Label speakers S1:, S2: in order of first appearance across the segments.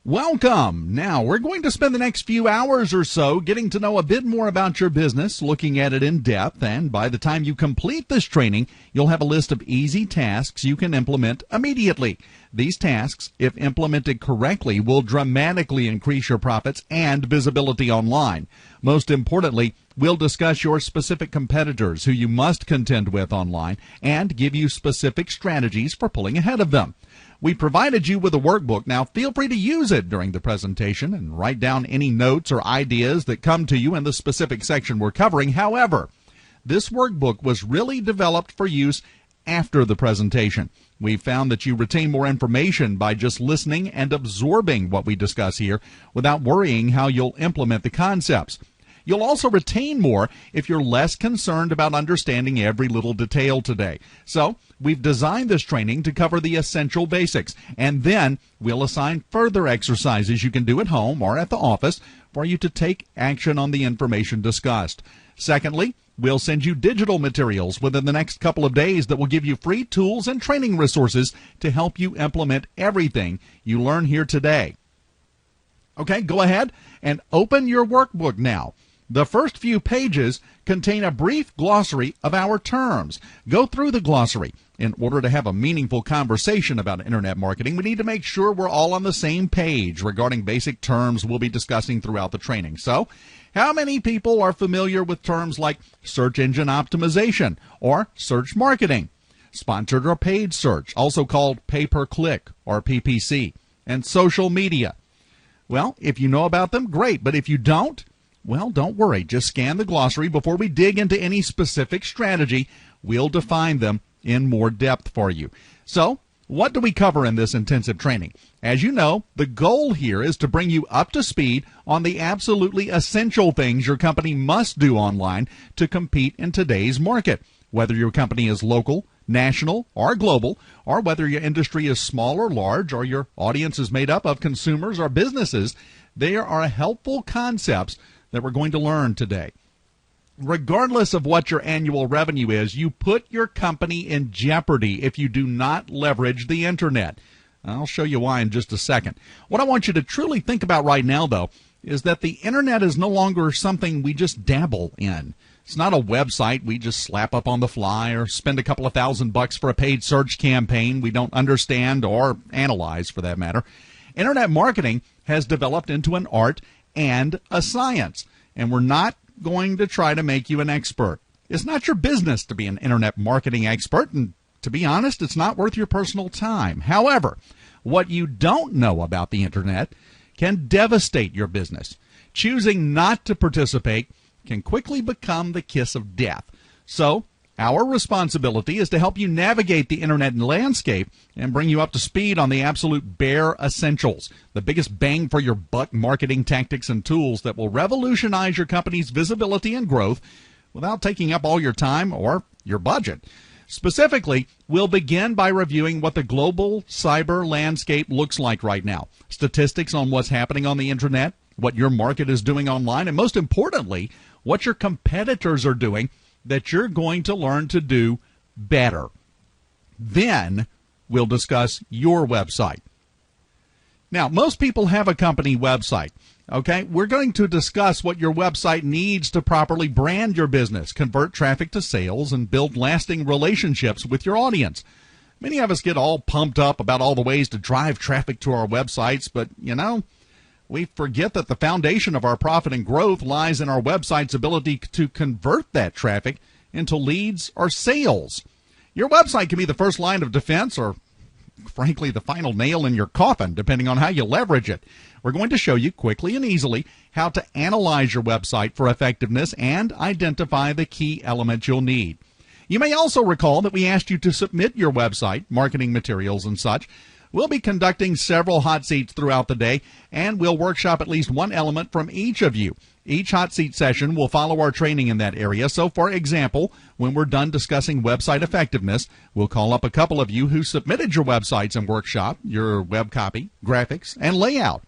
S1: Welcome. Now, we're going to spend the next few hours or so getting to know a bit more about your business, looking at it in depth, and by the time you complete this training, you'll have a list of easy tasks you can implement immediately. These tasks, if implemented correctly, will dramatically increase your profits and visibility online. Most importantly, we'll discuss your specific competitors who you must contend with online and give you specific strategies for pulling ahead of them. We provided you with a workbook. Now, feel free to use it during the presentation and write down any notes or ideas that come to you in the specific section we're covering. However, this workbook was really developed for use after the presentation. We found that you retain more information by just listening and absorbing what we discuss here without worrying how you'll implement the concepts. You'll also retain more if you're less concerned about understanding every little detail today. So, we've designed this training to cover the essential basics, and then we'll assign further exercises you can do at home or at the office for you to take action on the information discussed. Secondly, we'll send you digital materials within the next couple of days that will give you free tools and training resources to help you implement everything you learn here today. Okay, go ahead and open your workbook now. The first few pages contain a brief glossary of our terms. Go through the glossary. In order to have a meaningful conversation about internet marketing, we need to make sure we're all on the same page regarding basic terms we'll be discussing throughout the training. So, how many people are familiar with terms like search engine optimization or search marketing, sponsored or paid search, also called pay-per-click or PPC, and social media? Well, if you know about them, great. But if you don't, well, don't worry. Just scan the glossary before we dig into any specific strategy. We'll define them in more depth for you. So, what do we cover in this intensive training? As you know, the goal here is to bring you up to speed on the absolutely essential things your company must do online to compete in today's market. Whether your company is local, national, or global, or whether your industry is small or large, or your audience is made up of consumers or businesses, there are helpful concepts that we're going to learn today. Regardless of what your annual revenue is, you put your company in jeopardy if you do not leverage the internet. I'll show you why in just a second. What I want you to truly think about right now, though, is that the internet is no longer something we just dabble in. It's not a website we just slap up on the fly or spend a couple of $1,000 for a paid search campaign we don't understand or analyze, for that matter. Internet marketing has developed into an art and a science, and we're not going to try to make you an expert. It's not your business to be an internet marketing expert, and to be honest, it's not worth your personal time. However, what you don't know about the internet can devastate your business. Choosing not to participate can quickly become the kiss of death. So, our responsibility is to help you navigate the internet landscape and bring you up to speed on the absolute bare essentials, the biggest bang for your buck marketing tactics and tools that will revolutionize your company's visibility and growth without taking up all your time or your budget. Specifically, we'll begin by reviewing what the global cyber landscape looks like right now, statistics on what's happening on the internet, what your market is doing online, and most importantly, what your competitors are doing that you're going to learn to do better. Then we'll discuss your website. Now, most people have a company website. Okay, we're going to discuss what your website needs to properly brand your business, convert traffic to sales, and build lasting relationships with your audience. Many of us get all pumped up about all the ways to drive traffic to our websites, but, we forget that the foundation of our profit and growth lies in our website's ability to convert that traffic into leads or sales. Your website can be the first line of defense or, frankly, the final nail in your coffin, depending on how you leverage it. We're going to show you quickly and easily how to analyze your website for effectiveness and identify the key elements you'll need. You may also recall that we asked you to submit your website, marketing materials, and such. We'll be conducting several hot seats throughout the day, and we'll workshop at least one element from each of you. Each hot seat session will follow our training in that area. So, for example, when we're done discussing website effectiveness, we'll call up a couple of you who submitted your websites and workshop, your web copy, graphics, and layout.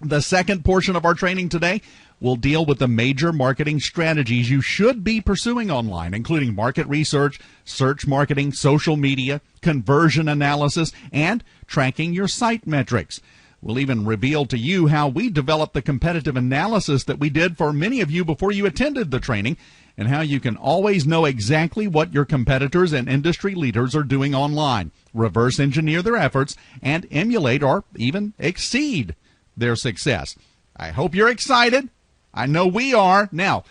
S1: The second portion of our training today will deal with the major marketing strategies you should be pursuing online, including market research, search marketing, social media, conversion analysis, and tracking your site metrics. We'll even reveal to you how we developed the competitive analysis that we did for many of you before you attended the training, and how you can always know exactly what your competitors and industry leaders are doing online, reverse engineer their efforts, and emulate or even exceed their success. I hope you're excited. I know we are. Now,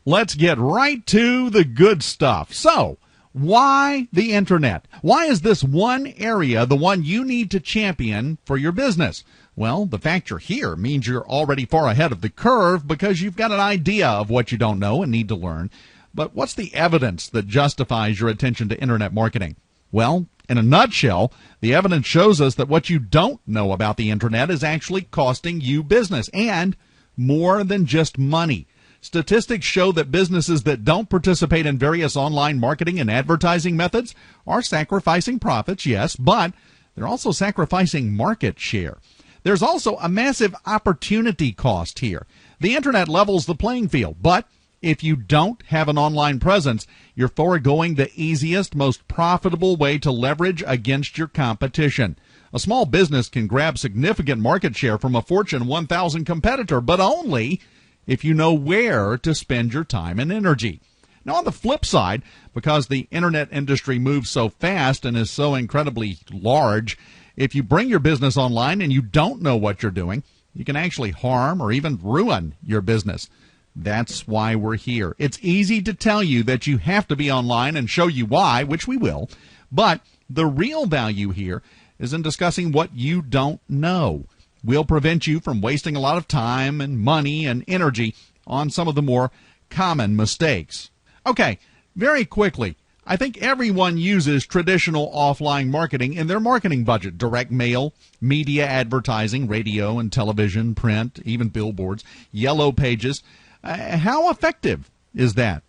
S1: let's get right to the good stuff. So, why the Internet? Why is this one area the one you need to champion for your business? Well, the fact you're here means you're already far ahead of the curve because you've got an idea of what you don't know and need to learn. But what's the evidence that justifies your attention to Internet marketing? Well, in a nutshell, the evidence shows us that what you don't know about the Internet is actually costing you business, and more than just money. Statistics show that businesses that don't participate in various online marketing and advertising methods are sacrificing profits, yes, but they're also sacrificing market share. There's also a massive opportunity cost here. The Internet levels the playing field, but if you don't have an online presence, you're foregoing the easiest, most profitable way to leverage against your competition. A small business can grab significant market share from a Fortune 1000 competitor, but only if you know where to spend your time and energy. Now, on the flip side, because the Internet industry moves so fast and is so incredibly large, if you bring your business online and you don't know what you're doing, you can actually harm or even ruin your business. That's why we're here. It's easy to tell you that you have to be online and show you why, which we will, but the real value here is in discussing what you don't know. We'll prevent you from wasting a lot of time and money and energy on some of the more common mistakes. Okay, very quickly, I think everyone uses traditional offline marketing in their marketing budget: direct mail, media advertising, radio and television, print, even billboards, yellow pages. How effective is that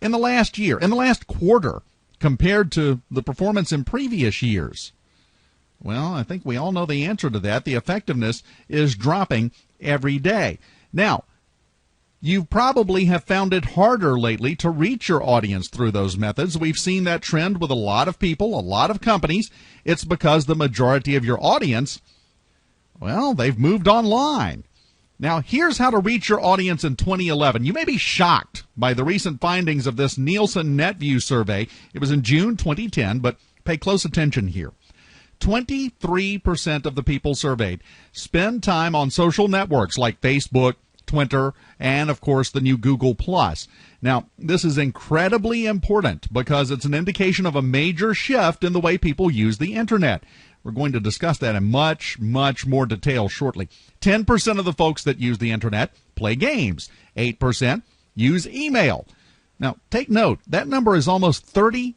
S1: in the last year, in the last quarter, compared to the performance in previous years? Well, I think we all know the answer to that. The effectiveness is dropping every day. Now, you probably have found it harder lately to reach your audience through those methods. We've seen that trend with a lot of people, a lot of companies. It's because the majority of your audience, well, they've moved online. Now, here's how to reach your audience in 2011. You may be shocked by the recent findings of this Nielsen NetView survey. It was in June 2010, but pay close attention here. 23% of the people surveyed spend time on social networks like Facebook, Twitter, and, of course, the new Google+. Now, this is incredibly important because it's an indication of a major shift in the way people use the Internet. We're going to discuss that in much, much more detail shortly. 10% of the folks that use the Internet play games. 8% use email. Now, take note, that number is almost 30%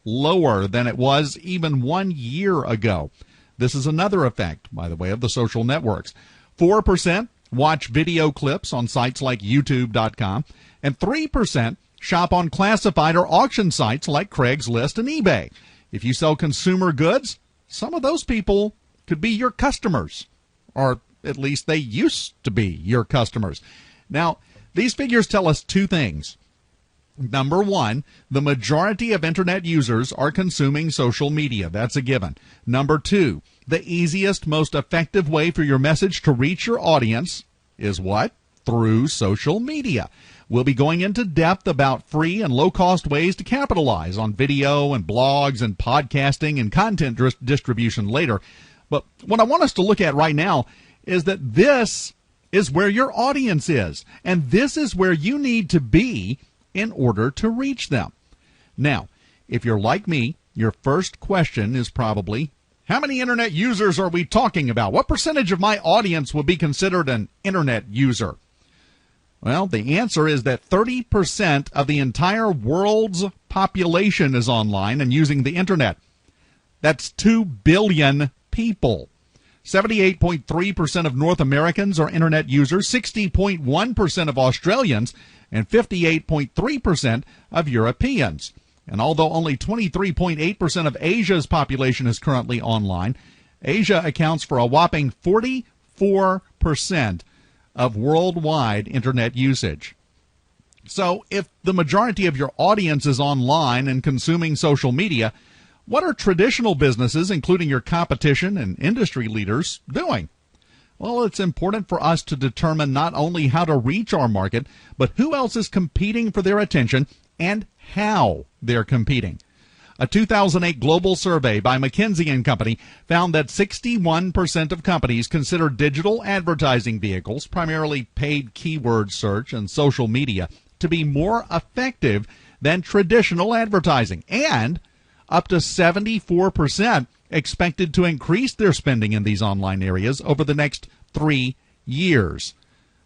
S1: lower than it was even 1 year ago. This is another effect, by the way, of the social networks. 4% watch video clips on sites like YouTube.com, and 3% shop on classified or auction sites like Craigslist and eBay. If you sell consumer goods, some of those people could be your customers, or at least they used to be your customers. Now, these figures tell us two things. Number one, the majority of Internet users are consuming social media. That's a given. Number two, the easiest, most effective way for your message to reach your audience is what? Through social media. We'll be going into depth about free and low-cost ways to capitalize on video and blogs and podcasting and content distribution later. But what I want us to look at right now is that this is where your audience is, and this is where you need to be in order to reach them. Now, if you're like me, your first question is probably, how many Internet users are we talking about? What percentage of my audience would be considered an Internet user? Well, the answer is that 30% of the entire world's population is online and using the Internet. That's 2 billion people. 78.3% of North Americans are Internet users, 60.1% of Australians, and 58.3% of Europeans. And although only 23.8% of Asia's population is currently online, Asia accounts for a whopping 44% of worldwide Internet usage. So if the majority of your audience is online and consuming social media, What are traditional businesses, including your competition and industry leaders, doing? Well, it's important for us to determine not only how to reach our market, but who else is competing for their attention and how they're competing. A 2008 global survey by McKinsey & Company found that 61% of companies consider digital advertising vehicles, primarily paid keyword search and social media, to be more effective than traditional advertising, and up to 74% expected to increase their spending in these online areas over the next 3 years.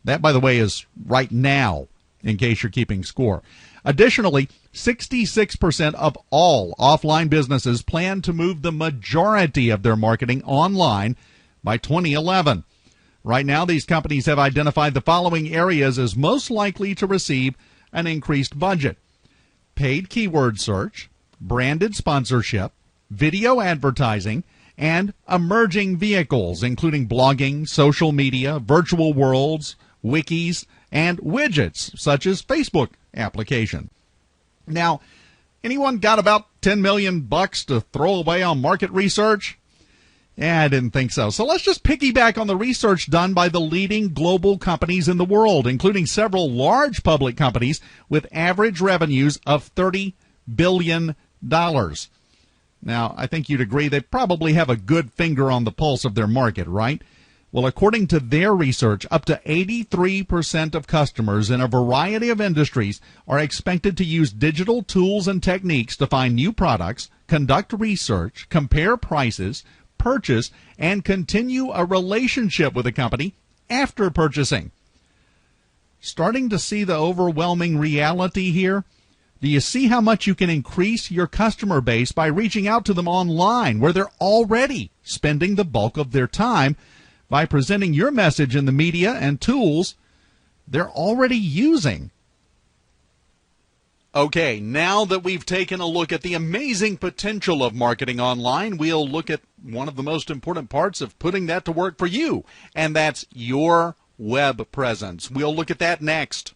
S1: That, by the way, is right now, in case you're keeping score. Additionally, 66% of all offline businesses plan to move the majority of their marketing online by 2011. Right now, these companies have identified the following areas as most likely to receive an increased budget: paid keyword search, branded sponsorship, video advertising, and emerging vehicles, including blogging, social media, virtual worlds, wikis, and widgets, such as Facebook application. Now, anyone got about $10 million to throw away on market research? I didn't think so. So let's just piggyback on the research done by the leading global companies in the world, including several large public companies with average revenues of $30 billion. Now, I think you'd agree they probably have a good finger on the pulse of their market, right? Well, according to their research, up to 83% of customers in a variety of industries are expected to use digital tools and techniques to find new products, conduct research, compare prices, purchase, and continue a relationship with a company after purchasing. Starting to see the overwhelming reality here? Do you see how much you can increase your customer base by reaching out to them online, where they're already spending the bulk of their time, by presenting your message in the media and tools they're already using? Okay, now that we've taken a look at the amazing potential of marketing online, we'll look at one of the most important parts of putting that to work for you, and that's your web presence. We'll look at that next.